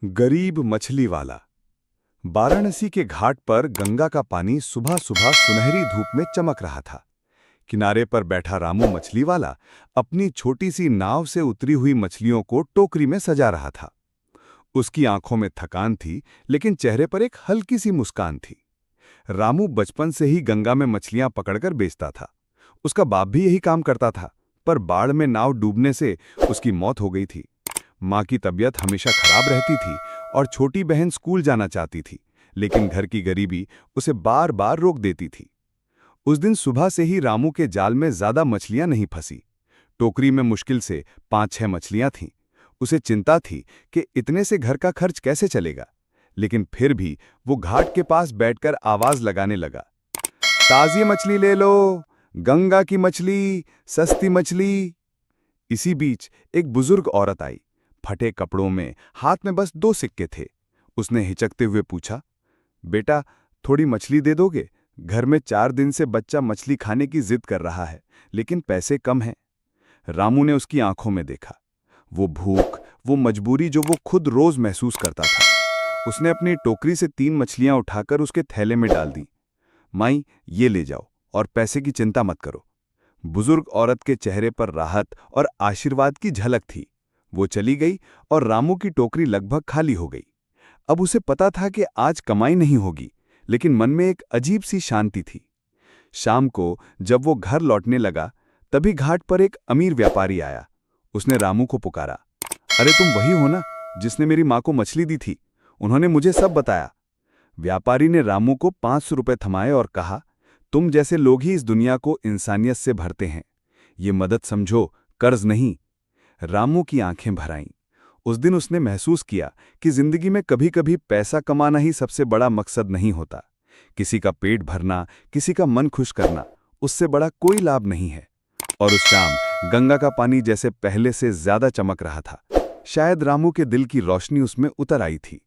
गरीब मछली वाला। वाराणसी के घाट पर गंगा का पानी सुबह सुबह सुनहरी धूप में चमक रहा था। किनारे पर बैठा रामू मछली वाला अपनी छोटी सी नाव से उतरी हुई मछलियों को टोकरी में सजा रहा था। उसकी आंखों में थकान थी, लेकिन चेहरे पर एक हल्की सी मुस्कान थी। रामू बचपन से ही गंगा में मछलियां पकड़कर बेचता था। उसका बाप भी यही काम करता था, पर बाढ़ में नाव डूबने से उसकी मौत हो गई थी। माँ की तबीयत हमेशा खराब रहती थी और छोटी बहन स्कूल जाना चाहती थी, लेकिन घर की गरीबी उसे बार बार रोक देती थी। उस दिन सुबह से ही रामू के जाल में ज्यादा मछलियां नहीं फंसी। टोकरी में मुश्किल से 5-6 मछलियां थीं। उसे चिंता थी कि इतने से घर का खर्च कैसे चलेगा, लेकिन फिर भी वो घाट के पास बैठकर आवाज लगाने लगा, ताजी मछली ले लो, गंगा की मछली, सस्ती मछली। इसी बीच एक बुजुर्ग औरत आई। फटे कपड़ों में, हाथ में बस 2 सिक्के थे। उसने हिचकते हुए पूछा, बेटा, थोड़ी मछली दे दोगे? घर में 4 दिन से बच्चा मछली खाने की जिद कर रहा है, लेकिन पैसे कम हैं। रामू ने उसकी आंखों में देखा, वो भूख, वो मजबूरी जो वो खुद रोज महसूस करता था। उसने अपनी टोकरी से 3 मछलियां उठाकर उसके थैले में डाल दी। माई, ये ले जाओ और पैसे की चिंता मत करो। बुजुर्ग औरत के चेहरे पर राहत और आशीर्वाद की झलक थी। वो चली गई और रामू की टोकरी लगभग खाली हो गई। अब उसे पता था कि आज कमाई नहीं होगी, लेकिन मन में एक अजीब सी शांति थी। शाम को जब वो घर लौटने लगा, तभी घाट पर एक अमीर व्यापारी आया। उसने रामू को पुकारा, अरे तुम वही हो ना जिसने मेरी माँ को मछली दी थी? उन्होंने मुझे सब बताया। व्यापारी ने रामू को 500 रुपये थमाए और कहा, तुम जैसे लोग ही इस दुनिया को इंसानियत से भरते हैं। ये मदद समझो, कर्ज नहीं। रामू की आंखें भर आईं। उस दिन उसने महसूस किया कि जिंदगी में कभी-कभी पैसा कमाना ही सबसे बड़ा मकसद नहीं होता। किसी का पेट भरना, किसी का मन खुश करना, उससे बड़ा कोई लाभ नहीं है। और उस शाम गंगा का पानी जैसे पहले से ज्यादा चमक रहा था। शायद रामू के दिल की रोशनी उसमें उतर आई थी।